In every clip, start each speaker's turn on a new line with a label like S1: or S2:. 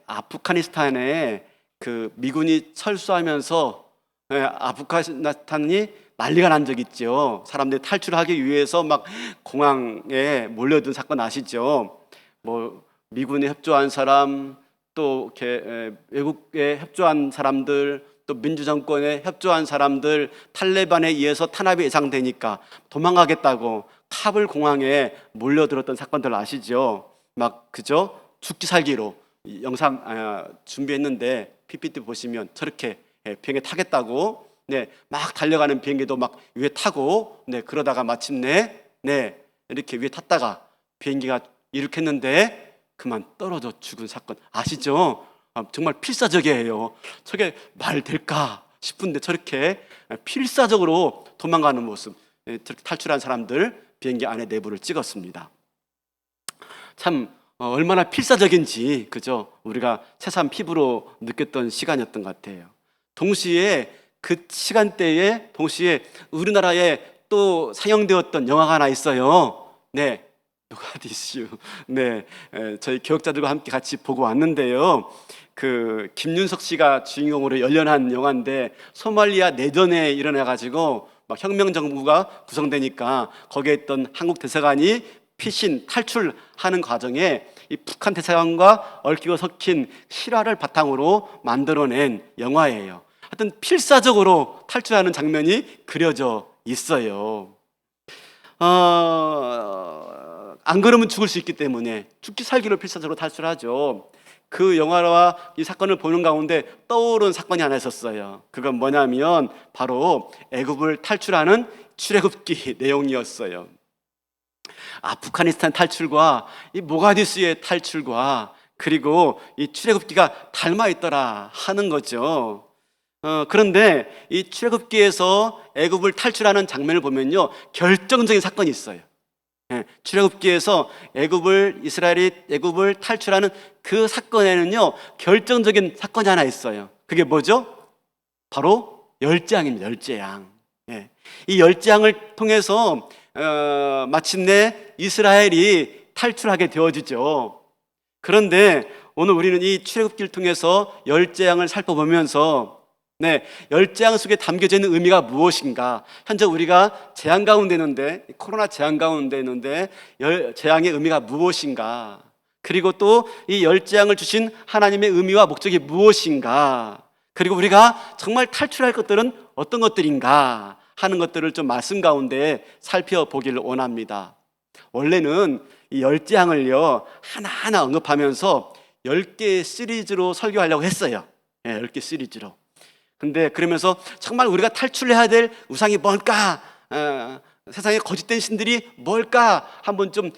S1: 아프가니스탄에 그 미군이 철수하면서 아프가니스탄이 난리가 난 적 있죠. 사람들이 탈출하기 위해서 막 공항에 몰려든 사건 아시죠? 뭐 미군에 협조한 사람, 또 이렇게 외국에 협조한 사람들, 또 민주정권에 협조한 사람들, 탈레반에 의해서 탄압이 예상되니까 도망가겠다고 카불 공항에 몰려들었던 사건들 아시죠? 막 그죠? 죽기 살기로 영상 준비했는데 PPT 보시면 저렇게 비행기 타겠다고 막 달려가는 비행기도 막 위에 타고 그러다가 마침내 이렇게 위에 탔다가 비행기가 이륙했는데 그만 떨어져 죽은 사건 아시죠? 정말 필사적이에요. 저게 말 될까 싶은데 저렇게 필사적으로 도망가는 모습, 저렇게 탈출한 사람들 비행기 안에 내부를 찍었습니다. 참 얼마나 필사적인지 그죠? 우리가 새삼 피부로 느꼈던 시간이었던 것 같아요. 동시에 그 시간대에 동시에 우리나라에 또 상영되었던 영화가 하나 있어요. 노가디슈. 저희 교역자들과 함께 같이 보고 왔는데요. 그 김윤석 씨가 주인공으로 열연한 영화인데 소말리아 내전에 일어나가지고 막 혁명 정부가 구성되니까 거기에 있던 한국 대사관이 피신 탈출하는 과정에 이 북한 대사관과 얽히고 섞인 실화를 바탕으로 만들어낸 영화예요. 하여튼 필사적으로 탈출하는 장면이 그려져 있어요. 안 그러면 죽을 수 있기 때문에 죽기 살기로 필사적으로 탈출하죠. 그 영화와 이 사건을 보는 가운데 떠오른 사건이 하나 있었어요. 그건 뭐냐면 바로 애굽을 탈출하는 출애굽기 내용이었어요. 아프가니스탄 탈출과 이 모가디슈의 탈출과 그리고 이 출애굽기가 닮아 있더라 하는 거죠. 그런데 이 출애굽기에서 애굽을 탈출하는 장면을 보면요, 결정적인 사건이 있어요. 출애굽기에서 이스라엘이 애굽을 탈출하는 그 사건에는요, 결정적인 사건이 하나 있어요. 그게 뭐죠? 바로 열재앙입니다. 열재앙. 이 열재앙을 통해서 마침내 이스라엘이 탈출하게 되어지죠. 그런데 오늘 우리는 이 출애굽기를 통해서 열재앙을 살펴보면서 열재앙 속에 담겨져 있는 의미가 무엇인가? 현재 우리가 재앙 가운데 있는데, 코로나 재앙 가운데 있는데 재앙의 의미가 무엇인가? 그리고 또 이 열재앙을 주신 하나님의 의미와 목적이 무엇인가? 그리고 우리가 정말 탈출할 것들은 어떤 것들인가 하는 것들을 좀 말씀 가운데 살펴보기를 원합니다. 원래는 이 열재앙을요 하나하나 언급하면서 10개의 시리즈로 설교하려고 했어요. 10개 시리즈로. 근데 그러면서 정말 우리가 탈출해야 될 우상이 뭘까? 세상에 거짓된 신들이 뭘까? 한번 좀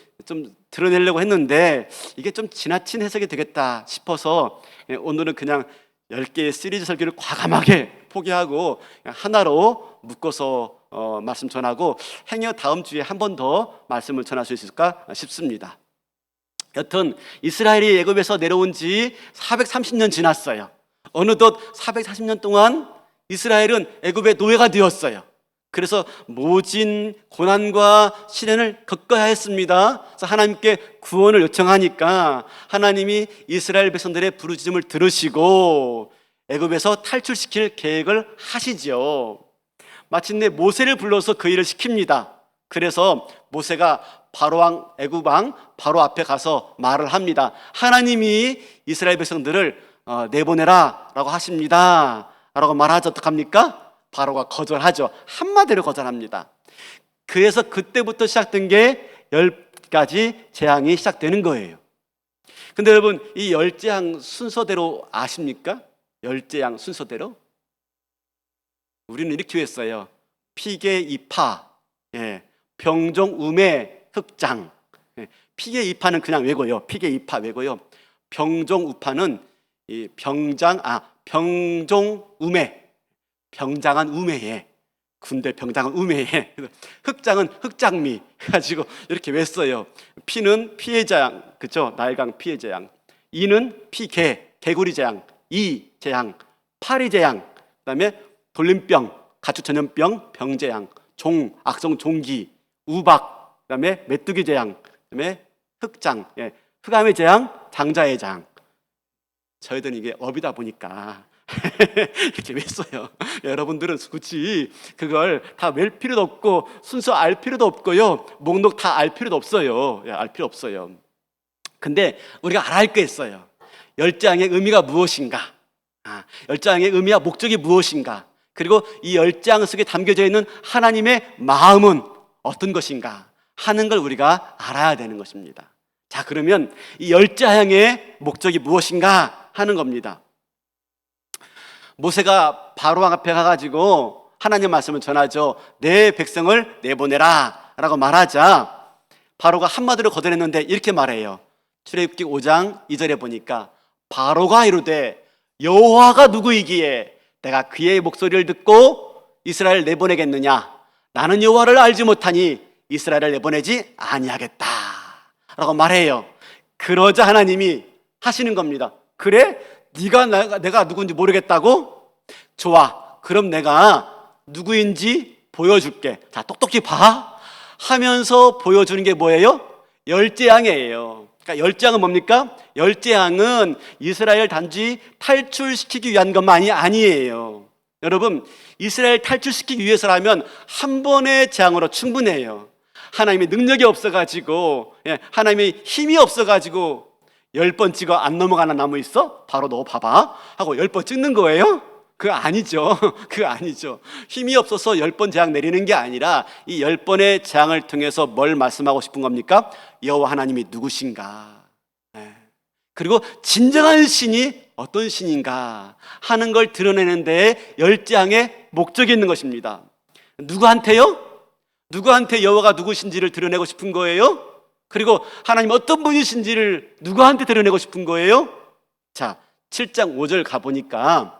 S1: 드러내려고 했는데 이게 좀 지나친 해석이 되겠다 싶어서 오늘은 그냥 10개의 시리즈 설교를 과감하게 포기하고 하나로 묶어서 말씀 전하고 행여 다음 주에 한 번 더 말씀을 전할 수 있을까 싶습니다. 여튼 이스라엘이 애굽에서 내려온 지 430년 지났어요. 어느덧 440년 동안 이스라엘은 애굽의 노예가 되었어요. 그래서 모진 고난과 시련을 겪어야 했습니다. 그래서 하나님께 구원을 요청하니까 하나님이 이스라엘 백성들의 부르짖음을 들으시고 애굽에서 탈출시킬 계획을 하시죠. 마침내 모세를 불러서 그 일을 시킵니다. 그래서 모세가 바로왕 애굽 왕 바로 앞에 가서 말을 합니다. 하나님이 이스라엘 백성들을 내보내라 라고 하십니다 라고 말하죠. 어떡합니까? 바로가 거절하죠. 한마디로 거절합니다. 그래서 그때부터 시작된 게 10가지 재앙이 시작되는 거예요. 근데 여러분, 이 10재앙 순서대로 아십니까? 10재앙 순서대로? 우리는 이렇게 했어요. 피개 이파, 병종 우매 흑장. 피개 이파는 그냥 외고요. 피개 이파 외고요. 병종 우파는 이 병종 우매, 병장한 우매에, 군대 병장한 우매에, 흑장은 흑장미 해가지고 이렇게 외써요. 피는 피해 재앙, 그죠? 나일강 피해 재앙. 이는 피개, 개구리 재앙. 이 재앙, 파리 재앙. 그다음에 돌림병, 가축 전염병, 병재앙. 종, 악성 종기, 우박. 그다음에 메뚜기 재앙. 그다음에 흑장, 흑암의 재앙, 장자의 재앙. 저희들은 이게 업이다 보니까 이렇게 맸어요. 여러분들은 굳이 그걸 다 맬 필요도 없고 순서 알 필요도 없고요, 목록 다 알 필요도 없어요. 알 필요 없어요. 근데 우리가 알아야 할 게 있어요. 10장의 의미가 무엇인가, 10장의 의미와 목적이 무엇인가, 그리고 이 10장 속에 담겨져 있는 하나님의 마음은 어떤 것인가 하는 걸 우리가 알아야 되는 것입니다. 자, 그러면 이 10장의 목적이 무엇인가 하는 겁니다. 모세가 바로 앞에 가가지고 하나님 말씀을 전하죠. 내 백성을 내보내라 라고 말하자 바로가 한마디로 거절했는데 이렇게 말해요. 출애굽기 5장 2절에 보니까 바로가 이르되 여호와가 누구이기에 내가 그의 목소리를 듣고 이스라엘을 내보내겠느냐, 나는 여호와를 알지 못하니 이스라엘을 내보내지 아니하겠다 라고 말해요. 그러자 하나님이 하시는 겁니다. 그래? 내가 누군지 모르겠다고? 좋아, 그럼 내가 누구인지 보여줄게. 자, 똑똑히 봐 하면서 보여주는 게 뭐예요? 열재앙이에요. 그러니까 열재앙은 뭡니까? 열재앙은 이스라엘 단지 탈출시키기 위한 것만이 아니에요. 여러분, 이스라엘 탈출시키기 위해서라면 한 번의 재앙으로 충분해요. 하나님의 능력이 없어가지고, 하나님의 힘이 없어가지고 10번 찍어 안 넘어가는 나무 있어? 바로 너 봐봐 하고 10번 찍는 거예요? 그거 아니죠. 그거 아니죠. 힘이 없어서 10번 재앙 내리는 게 아니라 이 10번의 재앙을 통해서 뭘 말씀하고 싶은 겁니까? 여호와 하나님이 누구신가, 그리고 진정한 신이 어떤 신인가 하는 걸 드러내는 데에 10재앙의 목적이 있는 것입니다. 누구한테요? 누구한테 여호와가 누구신지를 드러내고 싶은 거예요? 그리고 하나님 어떤 분이신지를 누구한테 드러내고 싶은 거예요? 자, 7장 5절 가보니까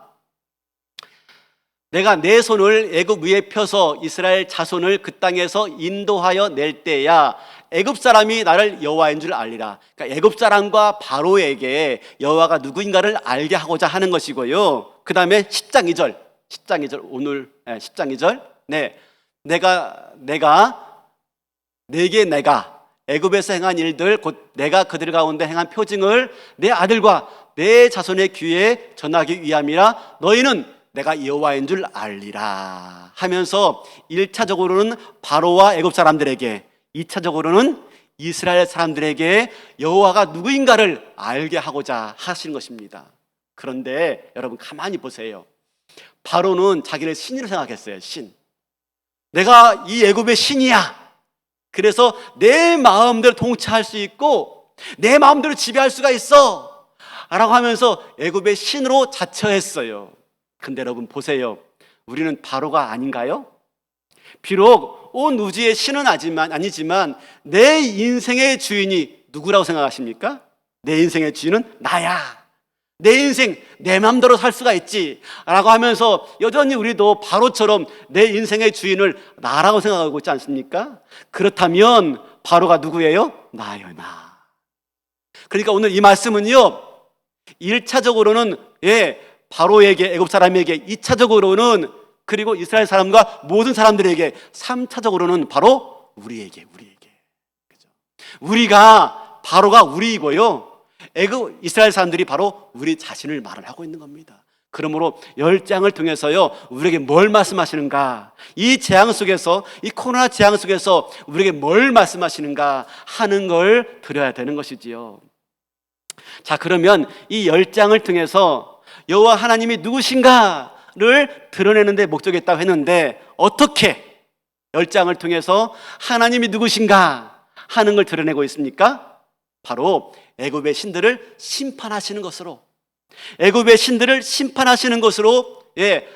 S1: 내가 내 손을 애굽 위에 펴서 이스라엘 자손을 그 땅에서 인도하여 낼 때야 애굽 사람이 나를 여호와인 줄 알리라. 그러니까 애굽 사람과 바로에게 여호와가 누구인가를 알게 하고자 하는 것이고요. 그 다음에 10장 2절 오늘 10장 2절 내가 애굽에서 행한 일들 곧 내가 그들 가운데 행한 표징을 내 아들과 내 자손의 귀에 전하기 위함이라. 너희는 내가 여호와인 줄 알리라 하면서 1차적으로는 바로와 애굽 사람들에게, 2차적으로는 이스라엘 사람들에게 여호와가 누구인가를 알게 하고자 하시는 것입니다. 그런데 여러분 가만히 보세요. 바로는 자기를 신이라고 생각했어요. 신. 내가 이 애굽의 신이야. 그래서 내 마음대로 통치할 수 있고 내 마음대로 지배할 수가 있어 라고 하면서 애굽의 신으로 자처했어요. 근데 여러분 보세요. 우리는 바로가 아닌가요? 비록 온 우주의 신은 아니지만 내 인생의 주인이 누구라고 생각하십니까? 내 인생의 주인은 나야. 내 인생 내 마음대로 살 수가 있지 라고 하면서 여전히 우리도 바로처럼 내 인생의 주인을 나라고 생각하고 있지 않습니까? 그렇다면 바로가 누구예요? 나예요, 나. 그러니까 오늘 이 말씀은요, 1차적으로는 바로에게, 애굽 사람에게, 2차적으로는 그리고 이스라엘 사람과 모든 사람들에게, 3차적으로는 바로 우리에게. 그죠? 바로가 우리이고요, 이스라엘 사람들이 바로 우리 자신을 말을 하고 있는 겁니다. 그러므로 10장을 통해서요, 우리에게 뭘 말씀하시는가, 이 재앙 속에서, 이 코로나 재앙 속에서 우리에게 뭘 말씀하시는가 하는 걸 드려야 되는 것이지요. 자, 그러면 이 10장을 통해서 여호와 하나님이 누구신가를 드러내는 데 목적이 있다고 했는데, 어떻게 10장을 통해서 하나님이 누구신가 하는 걸 드러내고 있습니까? 바로 애굽의 신들을 심판하시는 것으로, 애굽의 신들을 심판하시는 것으로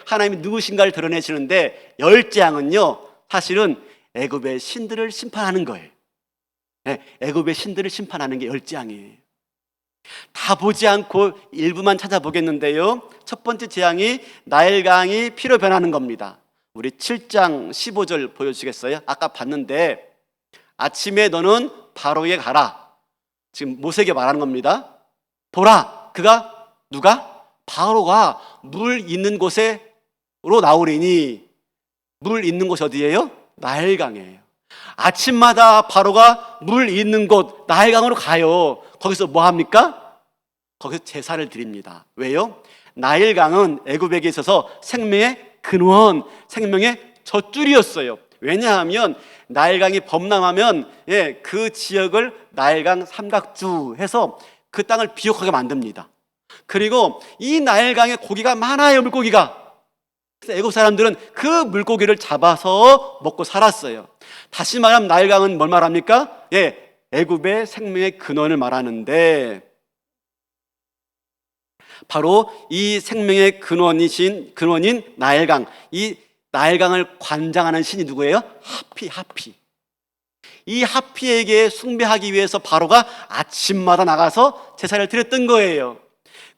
S1: 하나님이 누구신가를 드러내시는데, 10장은요 사실은 애굽의 신들을 심판하는 거예요. 애굽의 신들을 심판하는 게 10장이에요. 다 보지 않고 일부만 찾아보겠는데요, 첫 번째 재앙이 나일강이 피로 변하는 겁니다. 우리 7장 15절 보여주시겠어요? 아까 봤는데, 아침에 너는 바로에 가라. 지금 모세에게 말하는 겁니다. 보라, 그가 누가? 바로가 물 있는 곳으로 나오리니. 물 있는 곳이 어디예요? 나일강이에요. 아침마다 바로가 물 있는 곳 나일강으로 가요. 거기서 뭐 합니까? 거기서 제사를 드립니다. 왜요? 나일강은 애굽에게 있어서 생명의 근원, 생명의 젖줄이었어요. 왜냐하면 나일강이 범람하면 그 지역을 나일강 삼각주 해서 그 땅을 비옥하게 만듭니다. 그리고 이 나일강에 고기가 많아요, 물고기가. 그래서 애굽 사람들은 그 물고기를 잡아서 먹고 살았어요. 다시 말하면 나일강은 뭘 말합니까? 애굽의 생명의 근원을 말하는데, 바로 이 생명의 근원인 나일강, 이 나일강을 관장하는 신이 누구예요? 하피. 이 하피에게 숭배하기 위해서 바로가 아침마다 나가서 제사를 드렸던 거예요.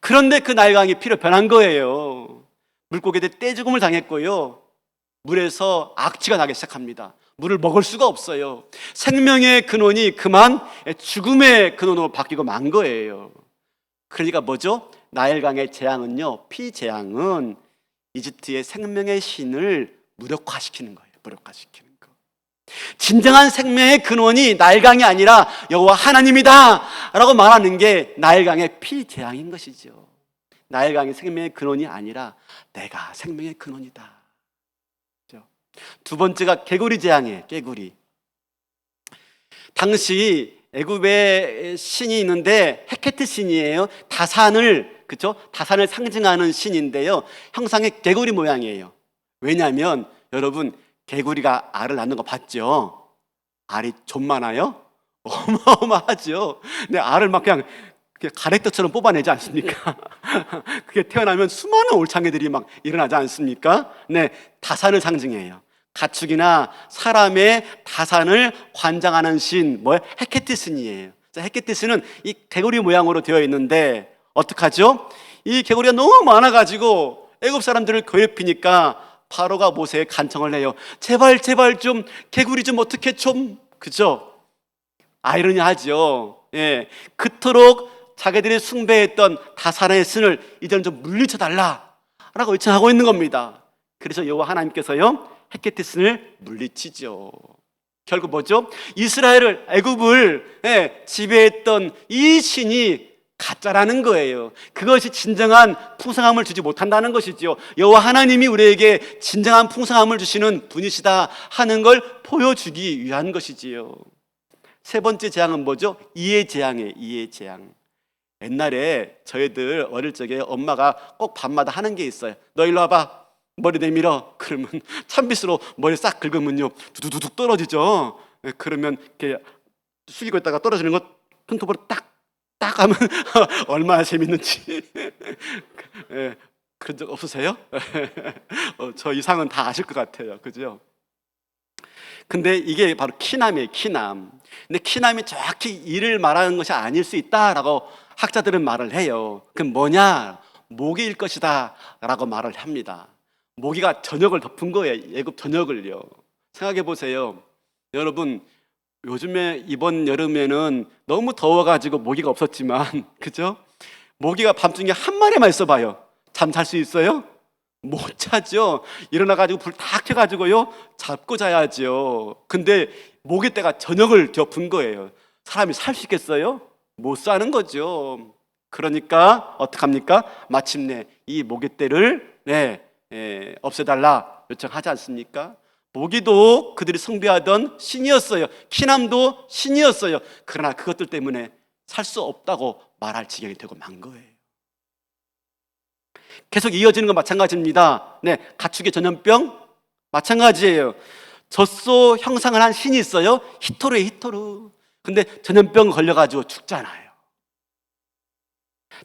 S1: 그런데 그 나일강이 피로 변한 거예요. 물고기들 떼죽음을 당했고요, 물에서 악취가 나기 시작합니다. 물을 먹을 수가 없어요. 생명의 근원이 그만 죽음의 근원으로 바뀌고 만 거예요. 그러니까 뭐죠? 나일강의 재앙은요, 피재앙은 이집트의 생명의 신을 무력화시키는 거예요. 무력화시키는 거. 진정한 생명의 근원이 나일강이 아니라 여호와 하나님이다 라고 말하는 게 나일강의 피재앙인 것이죠. 나일강이 생명의 근원이 아니라 내가 생명의 근원이다. 두 번째가 개구리 재앙이에요. 개구리. 당시 애굽에 신이 있는데 헤케트 신이에요. 다산을 상징하는 신인데요, 형상이 개구리 모양이에요. 왜냐하면 여러분, 개구리가 알을 낳는 거 봤죠? 알이 좀 많아요? 어마어마하죠. 근데 알을 막 그냥 가래떡처럼 뽑아내지 않습니까? 그게 태어나면 수많은 올챙이들이 막 일어나지 않습니까? 다산을 상징해요. 가축이나 사람의 다산을 관장하는 신, 헤케티슨이에요. 헤케티슨은 이 개구리 모양으로 되어 있는데 어떡하죠? 이 개구리가 너무 많아가지고 애굽 사람들을 괴롭히니까 파로가 모세에 간청을 해요. 제발 좀 개구리 좀 어떻게 좀, 그죠? 아이러니하죠. 그토록 자기들이 숭배했던 다산의 신을 이제는 좀 물리쳐달라라고 요청하고 있는 겁니다. 그래서 여호와 하나님께서요, 헤케티슨을 물리치죠. 결국 뭐죠? 이스라엘을, 애굽을 지배했던 이 신이 가짜라는 거예요. 그것이 진정한 풍성함을 주지 못한다는 것이죠. 여호와 하나님이 우리에게 진정한 풍성함을 주시는 분이시다 하는 걸 보여주기 위한 것이지요. 세 번째 재앙은 뭐죠? 이해 재앙이에요. 이해 재앙. 옛날에 저희들 어릴 적에 엄마가 꼭 밤마다 하는 게 있어요. 너 일로 와봐. 머리 내밀어. 그러면 찬빗으로 머리 싹 긁으면요, 두두둑 떨어지죠. 그러면 이렇게 숙이고 있다가 떨어지는 거 손톱으로 딱 하면 얼마나 재밌는지. 그런 적 없으세요? 저 이상은 다 아실 것 같아요. 그죠? 근데 이게 바로 키남이에요. 키남. 근데 키남이 정확히 이를 말하는 것이 아닐 수 있다라고 학자들은 말을 해요. 그럼 뭐냐? 모기일 것이다 라고 말을 합니다. 모기가 전역을 덮은 거예요. 애굽 전역을요. 생각해 보세요. 여러분, 요즘에 이번 여름에는 너무 더워가지고 모기가 없었지만, 그죠? 모기가 밤중에 한 마리만 있어봐요. 잠 잘 수 있어요? 못 자죠. 일어나가지고 불 다 켜가지고요, 잡고 자야죠. 근데 모기떼가 전역을 덮은 거예요. 사람이 살 수 있겠어요? 못 사는 거죠. 그러니까 어떡합니까? 마침내 이 모기떼를 없애달라 요청하지 않습니까? 모기도 그들이 숭배하던 신이었어요. 키남도 신이었어요. 그러나 그것들 때문에 살 수 없다고 말할 지경이 되고 만 거예요. 계속 이어지는 건 마찬가지입니다. 가축의 전염병 마찬가지예요. 젖소 형상을 한 신이 있어요. 히토르예요. 히토르. 근데 전염병 걸려가지고 죽잖아요.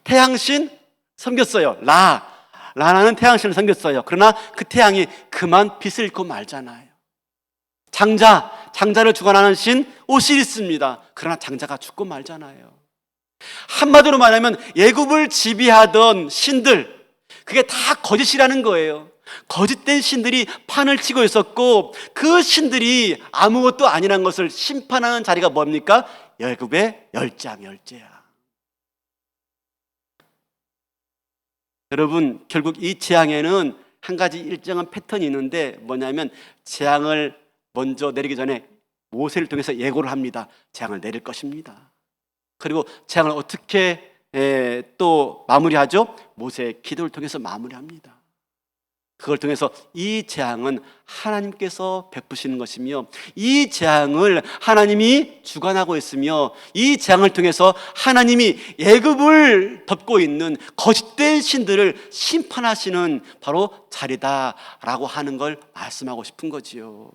S1: 태양신 섬겼어요. 라나는 태양신을 섬겼어요. 그러나 그 태양이 그만 빛을 잃고 말잖아요. 장자를 주관하는 신 오시리스입니다. 그러나 장자가 죽고 말잖아요. 한마디로 말하면 애굽을 지배하던 신들, 그게 다 거짓이라는 거예요. 거짓된 신들이 판을 치고 있었고, 그 신들이 아무것도 아니라는 것을 심판하는 자리가 뭡니까? 애굽의 열재야. 여러분, 결국 이 재앙에는 한 가지 일정한 패턴이 있는데 뭐냐면, 재앙을 먼저 내리기 전에 모세를 통해서 예고를 합니다. 재앙을 내릴 것입니다. 그리고 재앙을 어떻게 또 마무리하죠. 모세의 기도를 통해서 마무리합니다. 그걸 통해서 이 재앙은 하나님께서 베푸시는 것이며, 이 재앙을 하나님이 주관하고 있으며, 이 재앙을 통해서 하나님이 애굽을 덮고 있는 거짓된 신들을 심판하시는 바로 자리다라고 하는 걸 말씀하고 싶은 거지요.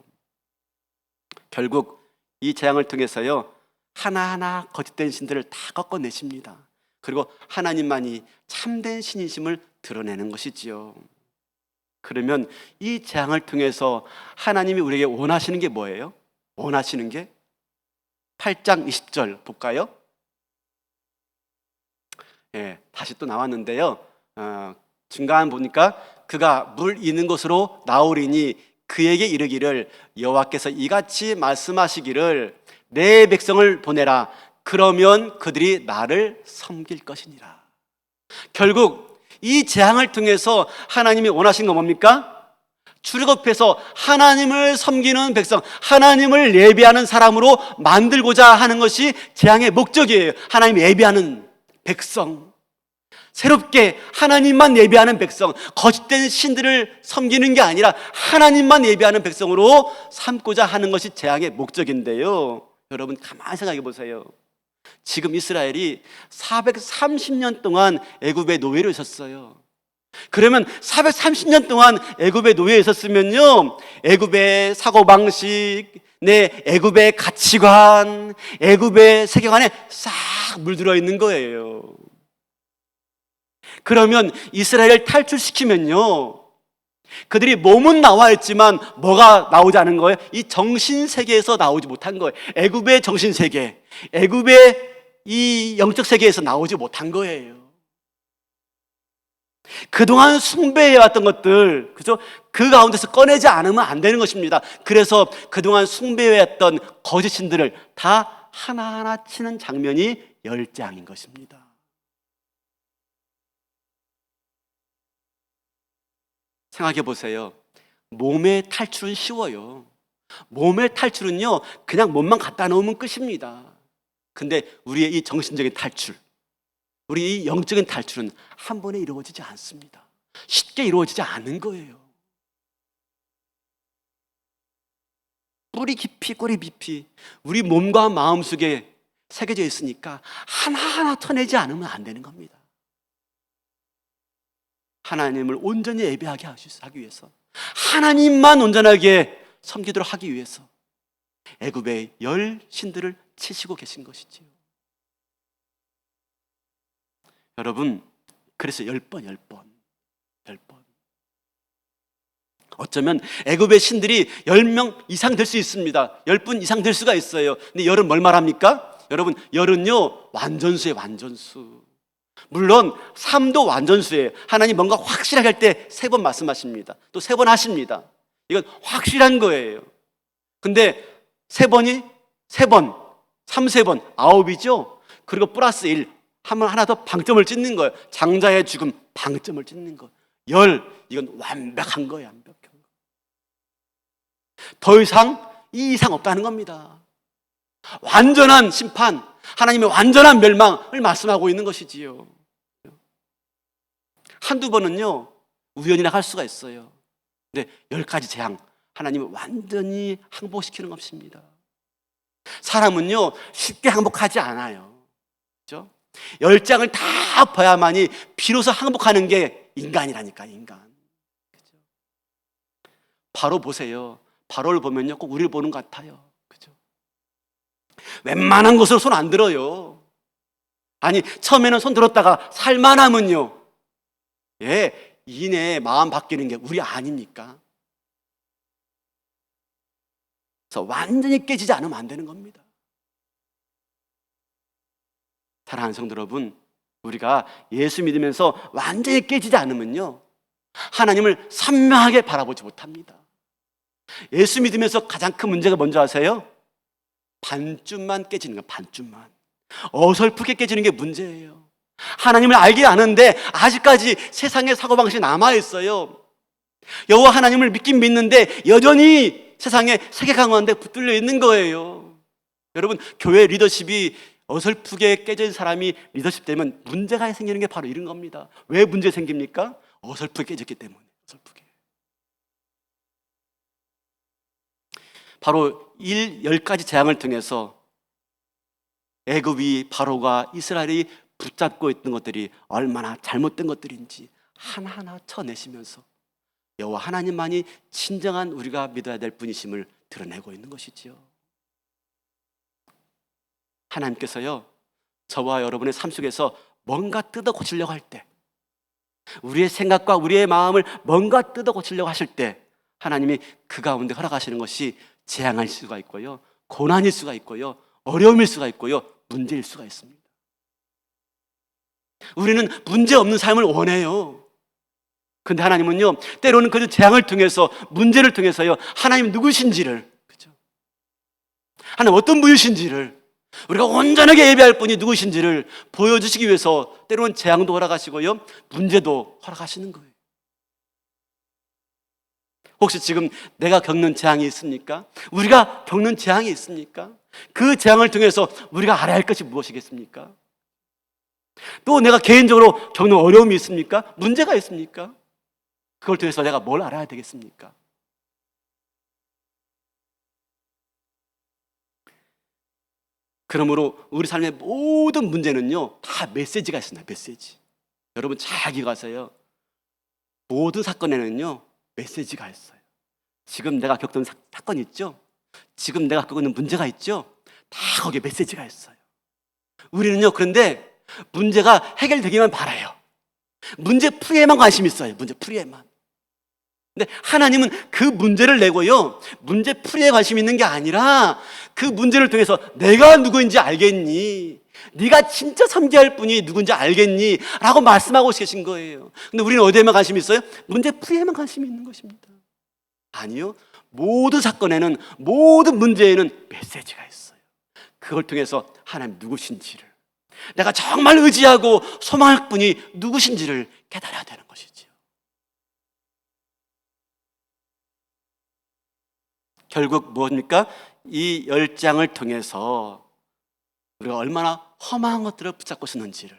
S1: 결국 이 재앙을 통해서요, 하나하나 거짓된 신들을 다 꺾어내십니다. 그리고 하나님만이 참된 신이심을 드러내는 것이지요. 그러면 이 재앙을 통해서 하나님이 우리에게 원하시는 게 뭐예요? 원하시는 게 8장 20절 볼까요? 다시 또 나왔는데요. 중간 보니까 그가 물 있는 곳으로 나오리니 그에게 이르기를 여호와께서 이같이 말씀하시기를 내 백성을 보내라. 그러면 그들이 나를 섬길 것이니라. 결국 이 재앙을 통해서 하나님이 원하신 건 뭡니까? 출애굽해서 하나님을 섬기는 백성, 하나님을 예배하는 사람으로 만들고자 하는 것이 재앙의 목적이에요. 하나님 예배하는 백성, 새롭게 하나님만 예배하는 백성, 거짓된 신들을 섬기는 게 아니라 하나님만 예배하는 백성으로 삼고자 하는 것이 재앙의 목적인데요. 여러분 가만히 생각해 보세요. 지금 이스라엘이 430년 동안 애굽의 노예로 있었어요. 그러면 430년 동안 애굽의 노예에 있었으면요, 애굽의 사고방식, 애굽의 가치관, 애굽의 세계관에 싹 물들어 있는 거예요. 그러면 이스라엘을 탈출시키면요, 그들이 몸은 나와 있지만 뭐가 나오지 않은 거예요? 이 정신세계에서 나오지 못한 거예요. 애굽의 정신세계, 애굽의 이 영적 세계에서 나오지 못한 거예요. 그동안 숭배해왔던 것들, 그죠? 그 가운데서 꺼내지 않으면 안 되는 것입니다. 그래서 그동안 숭배해왔던 거짓 신들을 다 하나하나 치는 장면이 10장인 것입니다. 생각해 보세요. 몸의 탈출은 쉬워요. 몸의 탈출은요, 그냥 몸만 갖다 놓으면 끝입니다. 근데 우리의 이 정신적인 탈출, 우리 이 영적인 탈출은 한 번에 이루어지지 않습니다. 쉽게 이루어지지 않는 거예요. 뿌리 깊이 꼬리 깊이 우리 몸과 마음 속에 새겨져 있으니까 하나하나 터내지 않으면 안 되는 겁니다. 하나님을 온전히 예배하게 하기 위해서, 하나님만 온전하게 섬기도록 하기 위해서 애굽의 10 신들을 치시고 계신 것이지요. 여러분, 그래서 10번 어쩌면 애굽의 신들이 10명 이상 될 수 있습니다. 10분 이상 될 수가 있어요. 근데 열은 뭘 말합니까? 여러분, 열은요 완전수예요. 완전수. 물론 삶도 완전수예요. 하나님 뭔가 확실하게 할 때 3번 말씀하십니다. 또 3번 하십니다. 이건 확실한 거예요. 근데 3번이 3번, 3번, 9이죠. 그리고 플러스 1 하면 하나 더 방점을 찍는 거예요. 장자의 죽음, 방점을 찍는 거. 10, 이건 완벽한 거예요. 완벽한 거. 더 이상 이 이상 없다는 겁니다. 완전한 심판, 하나님의 완전한 멸망을 말씀하고 있는 것이지요. 한두 번은요 우연이나 할 수가 있어요. 근데 10가지 재앙, 하나님은 완전히 항복시키는 것입니다. 사람은요 쉽게 항복하지 않아요. 그렇죠? 10장을 다 봐야만이 비로소 항복하는 게 인간이라니까, 인간. 그렇죠? 바로 보세요. 바로를 보면요 꼭 우리를 보는 것 같아요. 그렇죠? 웬만한 것으로 손 안 들어요. 아니, 처음에는 손 들었다가 살만하면요, 이내 마음 바뀌는 게 우리 아닙니까? 그래서 완전히 깨지지 않으면 안 되는 겁니다. 사랑하는 성도 여러분, 우리가 예수 믿으면서 완전히 깨지지 않으면요 하나님을 선명하게 바라보지 못합니다. 예수 믿으면서 가장 큰 문제가 뭔지 아세요? 반쯤만 깨지는 거예요. 반쯤만. 어설프게 깨지는 게 문제예요. 하나님을 알게 아는데 아직까지 세상의 사고방식이 남아있어요. 여호와 하나님을 믿긴 믿는데 여전히 세상의 세계관 가운데 붙들려 있는 거예요. 여러분, 교회 리더십이 어설프게 깨진 사람이 리더십 되면 문제가 생기는 게 바로 이런 겁니다. 왜 문제 생깁니까? 어설프게 깨졌기 때문에. 어설프게. 바로 10가지 재앙을 통해서 애굽이 바로가 이스라엘이 붙잡고 있던 것들이 얼마나 잘못된 것들인지 하나하나 쳐내시면서 여호와 하나님만이 진정한 우리가 믿어야 될 분이심을 드러내고 있는 것이지요. 하나님께서요, 저와 여러분의 삶 속에서 뭔가 뜯어 고치려고 할 때, 우리의 생각과 우리의 마음을 뭔가 뜯어 고치려고 하실 때 하나님이 그 가운데 허락하시는 것이 재앙일 수가 있고요, 고난일 수가 있고요, 어려움일 수가 있고요, 문제일 수가 있습니다. 우리는 문제 없는 삶을 원해요. 근데 하나님은요, 때로는 그 재앙을 통해서, 문제를 통해서요, 하나님 누구신지를, 그죠? 하나님 어떤 분이신지를, 우리가 온전하게 예배할 분이 누구신지를 보여주시기 위해서 때로는 재앙도 허락하시고요, 문제도 허락하시는 거예요. 혹시 지금 내가 겪는 재앙이 있습니까? 우리가 겪는 재앙이 있습니까? 그 재앙을 통해서 우리가 알아야 할 것이 무엇이겠습니까? 또 내가 개인적으로 겪는 어려움이 있습니까? 문제가 있습니까? 그걸 통해서 내가 뭘 알아야 되겠습니까? 그러므로 우리 삶의 모든 문제는요, 다 메시지가 있습니다. 메시지. 여러분 잘 기억하세요. 모든 사건에는요, 메시지가 있어요. 지금 내가 겪던 사건이 있죠? 지금 내가 겪고 있는 문제가 있죠? 다 거기에 메시지가 있어요. 우리는요, 그런데 문제가 해결되기만 바라요. 문제 풀이에만 관심이 있어요. 문제 풀이에만. 근데 하나님은 그 문제를 내고요, 문제 풀이에 관심이 있는 게 아니라 그 문제를 통해서 내가 누구인지 알겠니? 네가 진짜 섬겨할 분이 누군지 알겠니? 라고 말씀하고 계신 거예요. 근데 우리는 어디에만 관심이 있어요? 문제 풀이에만 관심이 있는 것입니다. 아니요, 모든 사건에는, 모든 문제에는 메시지가 있어요. 그걸 통해서 하나님 누구신지를, 내가 정말 의지하고 소망할 분이 누구신지를 깨달아야 되는 것이지요. 결국 무엇입니까? 이 10장을 통해서 우리가 얼마나 험한 것들을 붙잡고 있는지를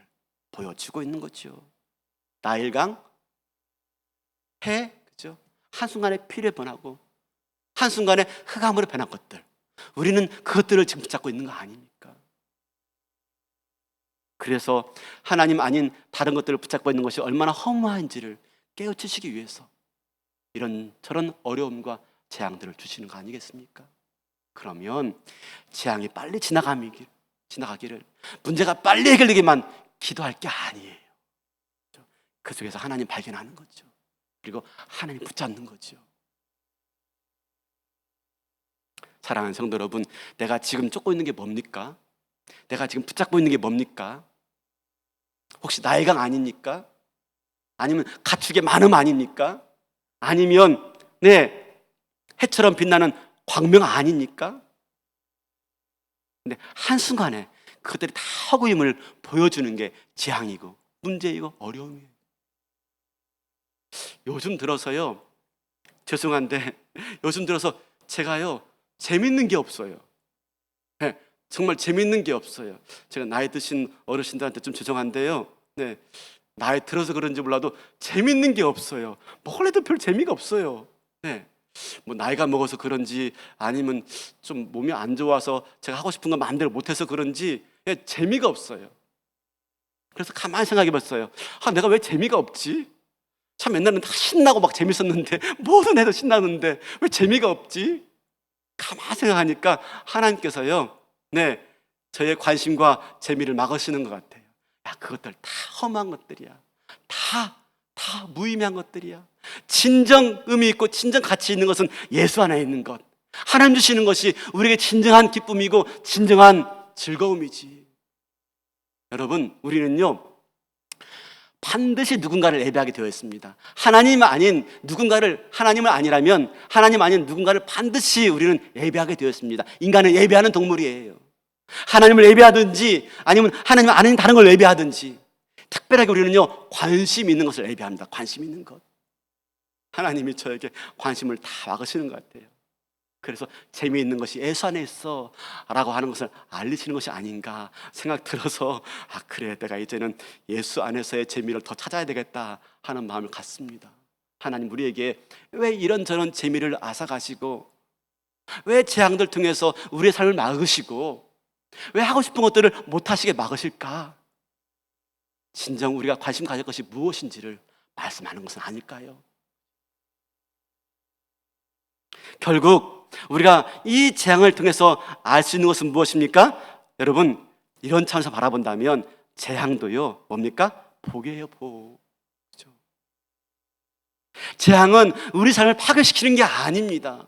S1: 보여주고 있는 거죠. 나일강, 해, 그죠? 한순간에 피를 변하고 한순간에 흑암으로 변한 것들, 우리는 그것들을 지금 붙잡고 있는 거 아닙니까? 그래서 하나님 아닌 다른 것들을 붙잡고 있는 것이 얼마나 허무한지를 깨우치시기 위해서 이런 저런 어려움과 재앙들을 주시는 거 아니겠습니까? 그러면 재앙이 빨리 지나가기를, 문제가 빨리 해결되기만 기도할 게 아니에요. 그 속에서 하나님 발견하는 거죠. 그리고 하나님 붙잡는 거죠. 사랑하는 성도 여러분, 내가 지금 쫓고 있는 게 뭡니까? 내가 지금 붙잡고 있는 게 뭡니까? 혹시 나일강 아닙니까? 아니면 가축의 많음 아닙니까? 아니면 해처럼 빛나는 광명 아닙니까? 근데 한순간에 그것들이 다 허구임을 보여주는 게 재앙이고 문제이고 어려움이에요. 요즘 들어서요, 죄송한데 요즘 들어서 제가요, 재밌는 게 없어요. 네, 정말 재밌는 게 없어요. 제가 나이 드신 어르신들한테 좀 죄송한데요, 나이 들어서 그런지 몰라도 재밌는 게 없어요. 뭘 해도 별 재미가 없어요. 뭐 나이가 먹어서 그런지 아니면 좀 몸이 안 좋아서 제가 하고 싶은 거 마음대로 못해서 그런지 재미가 없어요. 그래서 가만히 생각해 봤어요. 내가 왜 재미가 없지? 참 옛날에는 다 신나고 막 재밌었는데, 뭐든 해도 신나는데 왜 재미가 없지? 가만히 생각하니까 하나님께서요, 저의 관심과 재미를 막으시는 것 같아요. 야, 그것들 다 험한 것들이야. 다 무의미한 것들이야. 진정 의미 있고 진정 가치 있는 것은 예수 안에 있는 것, 하나님 주시는 것이 우리에게 진정한 기쁨이고 진정한 즐거움이지. 여러분, 우리는요 반드시 누군가를 예배하게 되어 있습니다. 하나님 아닌 누군가를, 하나님을 아니라면 하나님 아닌 누군가를 반드시 우리는 예배하게 되어 있습니다. 인간은 예배하는 동물이에요. 하나님을 예배하든지 아니면 하나님 아닌 다른 걸 예배하든지, 특별하게 우리는요 관심 있는 것을 예배합니다. 관심 있는 것. 하나님이 저에게 관심을 다 막으시는 것 같아요. 그래서 재미있는 것이 예수 안에 있어 라고 하는 것을 알리시는 것이 아닌가 생각 들어서 그래, 내가 이제는 예수 안에서의 재미를 더 찾아야 되겠다 하는 마음을 갖습니다. 하나님 우리에게 왜 이런저런 재미를 앗아가시고, 왜 재앙들 통해서 우리의 삶을 막으시고, 왜 하고 싶은 것들을 못하시게 막으실까? 진정 우리가 관심 가질 것이 무엇인지를 말씀하는 것은 아닐까요? 결국 우리가 이 재앙을 통해서 알 수 있는 것은 무엇입니까? 여러분, 이런 차원에서 바라본다면 재앙도요 뭡니까? 복이에요, 복. 그렇죠? 재앙은 우리 삶을 파괴시키는 게 아닙니다.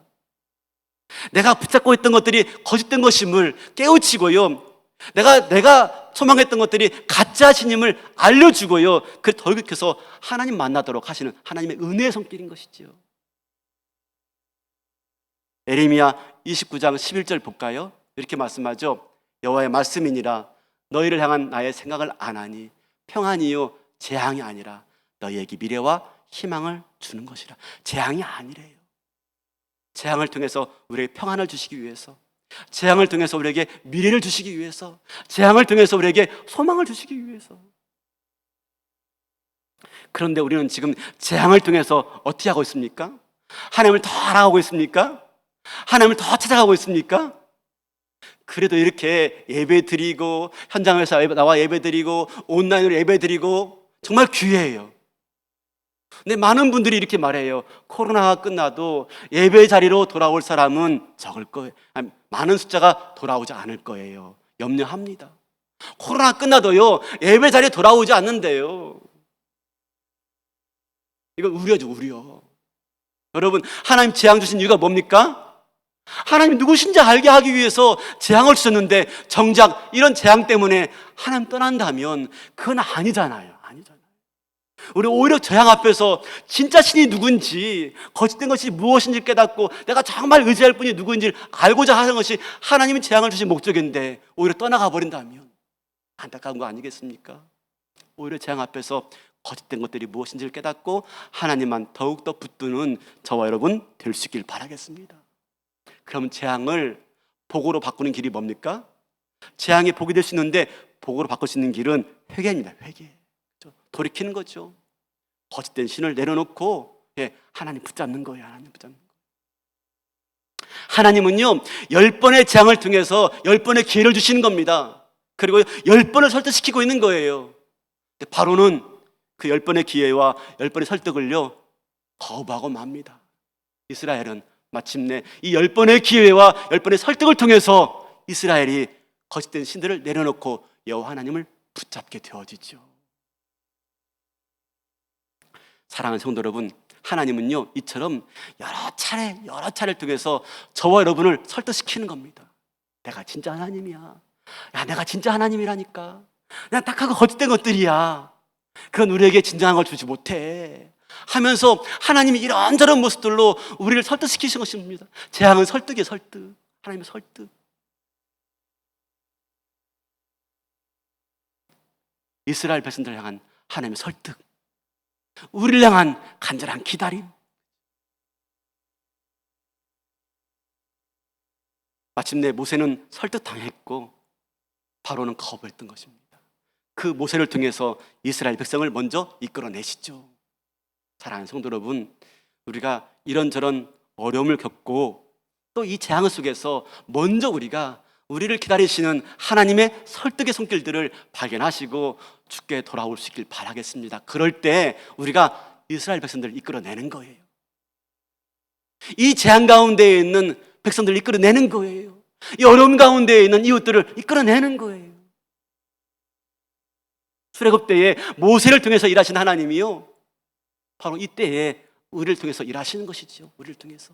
S1: 내가 붙잡고 있던 것들이 거짓된 것임을 깨우치고요, 내가 소망했던 것들이 가짜 신임을 알려주고요, 그 덜컥해서 하나님 만나도록 하시는 하나님의 은혜의 손길인 것이지요. 에레미야 29장 11절 볼까요? 이렇게 말씀하죠. 여호와의 말씀이니라, 너희를 향한 나의 생각을 안하니 평안이요 재앙이 아니라 너희에게 미래와 희망을 주는 것이라. 재앙이 아니래요. 재앙을 통해서 우리에게 평안을 주시기 위해서, 재앙을 통해서 우리에게 미래를 주시기 위해서, 재앙을 통해서 우리에게 소망을 주시기 위해서. 그런데 우리는 지금 재앙을 통해서 어떻게 하고 있습니까? 하나님을 더 알아가고 있습니까? 하나님을 더 찾아가고 있습니까? 그래도 이렇게 예배 드리고, 현장에서 나와 예배 드리고, 온라인으로 예배 드리고 정말 귀해요. 근데 많은 분들이 이렇게 말해요. 코로나가 끝나도 예배 자리로 돌아올 사람은 적을 거예요. 많은 숫자가 돌아오지 않을 거예요. 염려합니다. 코로나 끝나도요 예배 자리에 돌아오지 않는데요. 이거 우려죠, 우려. 여러분, 하나님 재앙 주신 이유가 뭡니까? 하나님이 누구신지 알게 하기 위해서 재앙을 주셨는데, 정작 이런 재앙 때문에 하나님 떠난다면 그건 아니잖아요. 우리 오히려 재앙 앞에서 진짜 신이 누군지, 거짓된 것이 무엇인지 깨닫고 내가 정말 의지할 분이 누구인지 알고자 하는 것이 하나님이 재앙을 주신 목적인데, 오히려 떠나가 버린다면 안타까운 거 아니겠습니까? 오히려 재앙 앞에서 거짓된 것들이 무엇인지를 깨닫고 하나님만 더욱더 붙드는 저와 여러분 될 수 있길 바라겠습니다. 그러면 재앙을 복으로 바꾸는 길이 뭡니까? 재앙이 복이 될 수 있는데 복으로 바꿀 수 있는 길은 회개입니다. 회개. 돌이키는 거죠. 거짓된 신을 내려놓고 하나님 붙잡는 거예요. 하나님 붙잡는 거예요. 하나님은요 10번의 재앙을 통해서 10번의 기회를 주시는 겁니다. 그리고 10번을 설득시키고 있는 거예요. 바로는 그 10번의 기회와 10번의 설득을요 거부하고 맙니다. 이스라엘은 마침내 이 10번의 기회와 10번의 설득을 통해서 이스라엘이 거짓된 신들을 내려놓고 여호와 하나님을 붙잡게 되어지죠. 사랑하는 성도 여러분, 하나님은요 이처럼 여러 차례를 통해서 저와 여러분을 설득시키는 겁니다. 내가 진짜 하나님이야. 야, 내가 진짜 하나님이라니까. 난 딱하고 거짓된 것들이야. 그건 우리에게 진정한 걸 주지 못해 하면서 하나님이 이런저런 모습들로 우리를 설득시키신 것입니다. 재앙은 설득이에요. 설득. 하나님의 설득. 이스라엘 백성들을 향한 하나님의 설득, 우리를 향한 간절한 기다림. 마침내 모세는 설득당했고 바로는 거부했던 것입니다. 그 모세를 통해서 이스라엘 백성을 먼저 이끌어내시죠. 사랑하는 성도 여러분, 우리가 이런저런 어려움을 겪고 또 이 재앙 속에서 먼저 우리를 기다리시는 하나님의 설득의 손길들을 발견하시고 주께 돌아올 수 있길 바라겠습니다. 그럴 때 우리가 이스라엘 백성들을 이끌어내는 거예요. 이 재앙 가운데에 있는 백성들을 이끌어내는 거예요. 이 어려움 가운데에 있는 이웃들을 이끌어내는 거예요. 출애굽 때에 모세를 통해서 일하신 하나님이요 바로 이때에 우리를 통해서 일하시는 것이죠. 우리를 통해서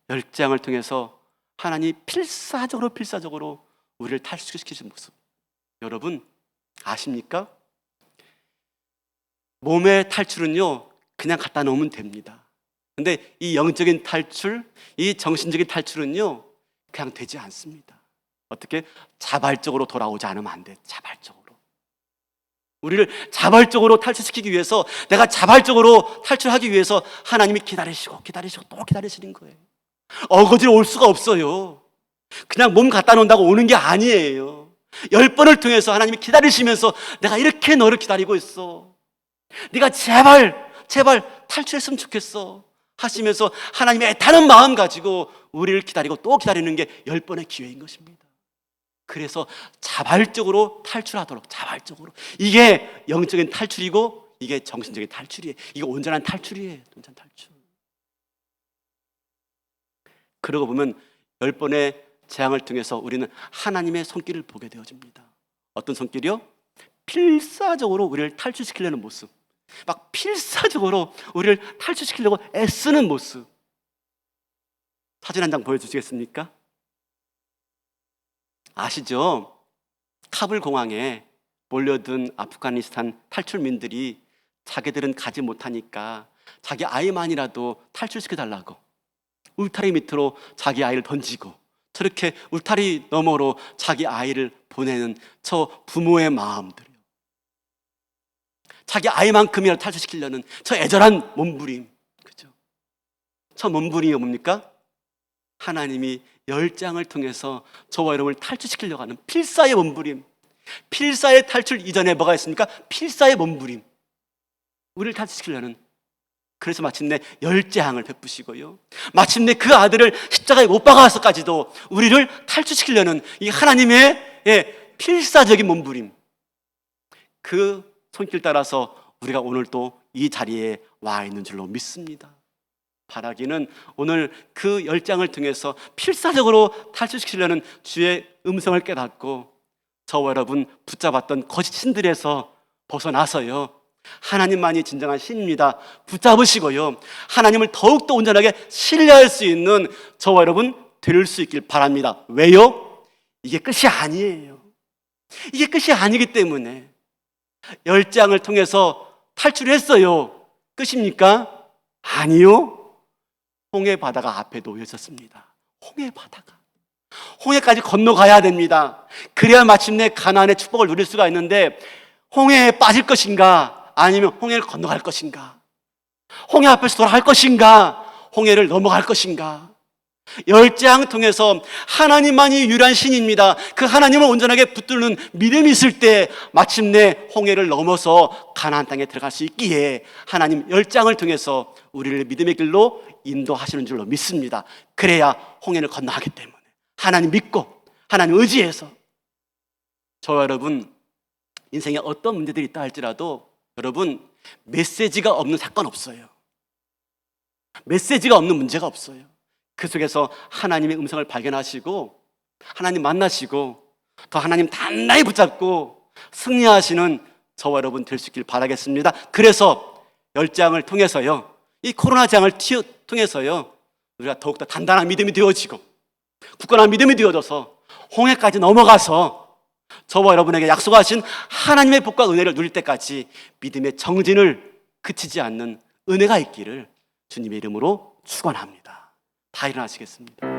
S1: 열재앙을 통해서 하나님이 필사적으로 우리를 탈출시키신 모습, 여러분 아십니까? 몸의 탈출은요 그냥 갖다 놓으면 됩니다. 근데 이 영적인 탈출, 이 정신적인 탈출은요 그냥 되지 않습니다. 어떻게? 자발적으로 돌아오지 않으면 안 돼. 자발적으로. 우리를 자발적으로 탈출시키기 위해서, 내가 자발적으로 탈출하기 위해서 하나님이 기다리시고 또 기다리시는 거예요. 어거지로 올 수가 없어요. 그냥 몸 갖다 놓는다고 오는 게 아니에요. 10번을 통해서 하나님이 기다리시면서 내가 이렇게 너를 기다리고 있어. 네가 제발 탈출했으면 좋겠어 하시면서 하나님의 애타는 마음 가지고 우리를 기다리고 또 기다리는 게 10번의 기회인 것입니다. 그래서 자발적으로 탈출하도록, 자발적으로. 이게 영적인 탈출이고 이게 정신적인 탈출이에요. 이게 온전한 탈출이에요. 온전한 탈출. 그러고 보면 10번의 재앙을 통해서 우리는 하나님의 손길을 보게 되어집니다. 어떤 손길이요? 필사적으로 우리를 탈출시키려는 모습, 막 필사적으로 우리를 탈출시키려고 애쓰는 모습. 사진 한 장 보여주시겠습니까? 아시죠? 카불 공항에 몰려든 아프가니스탄 탈출민들이 자기들은 가지 못하니까 자기 아이만이라도 탈출시켜달라고 울타리 밑으로 자기 아이를 던지고, 저렇게 울타리 너머로 자기 아이를 보내는 저 부모의 마음들이요. 자기 아이만큼이라도 탈출시키려는 저 애절한 몸부림, 그죠? 저 몸부림이 뭡니까? 하나님이 10장을 통해서 저와 여러분을 탈출시키려고 하는 필사의 몸부림. 필사의 탈출 이전에 뭐가 있습니까? 필사의 몸부림. 우리를 탈출시키려는. 그래서 마침내 10재앙을 베푸시고요, 마침내 그 아들을 십자가에 못 박아서까지도 우리를 탈출시키려는 이 하나님의 필사적인 몸부림. 그 손길 따라서 우리가 오늘 또 이 자리에 와 있는 줄로 믿습니다. 바라기는 오늘 그 10장을 통해서 필사적으로 탈출시키려는 주의 음성을 깨닫고 저와 여러분 붙잡았던 거짓 신들에서 벗어나서요, 하나님만이 진정한 신입니다 붙잡으시고요, 하나님을 더욱더 온전하게 신뢰할 수 있는 저와 여러분 될 수 있길 바랍니다. 왜요? 이게 끝이 아니에요. 이게 끝이 아니기 때문에 10장을 통해서 탈출했어요. 끝입니까? 아니요. 홍해 바다가 앞에 놓여 있었습니다. 홍해 바다가. 홍해까지 건너가야 됩니다. 그래야 마침내 가나안의 축복을 누릴 수가 있는데, 홍해에 빠질 것인가 아니면 홍해를 건너갈 것인가, 홍해 앞에서 돌아갈 것인가, 홍해를 넘어갈 것인가. 10장 통해서 하나님만이 유일한 신입니다. 그 하나님을 온전하게 붙드는 믿음이 있을 때 마침내 홍해를 넘어서 가나안 땅에 들어갈 수 있기에 하나님 10장을 통해서 우리를 믿음의 길로 인도하시는 줄로 믿습니다. 그래야 홍해를 건너가기 때문에 하나님 믿고 하나님 의지해서 저와 여러분 인생에 어떤 문제들이 있다 할지라도 여러분 메시지가 없는 사건 없어요. 메시지가 없는 문제가 없어요. 그 속에서 하나님의 음성을 발견하시고 하나님 만나시고 더 하나님 단단히 붙잡고 승리하시는 저와 여러분 될 수 있길 바라겠습니다. 그래서 10장을 통해서요, 이 코로나 장을 통해서요, 우리가 더욱더 단단한 믿음이 되어지고 굳건한 믿음이 되어져서 홍해까지 넘어가서 저와 여러분에게 약속하신 하나님의 복과 은혜를 누릴 때까지 믿음의 정진을 그치지 않는 은혜가 있기를 주님의 이름으로 축원합니다. 다 일어나시겠습니다.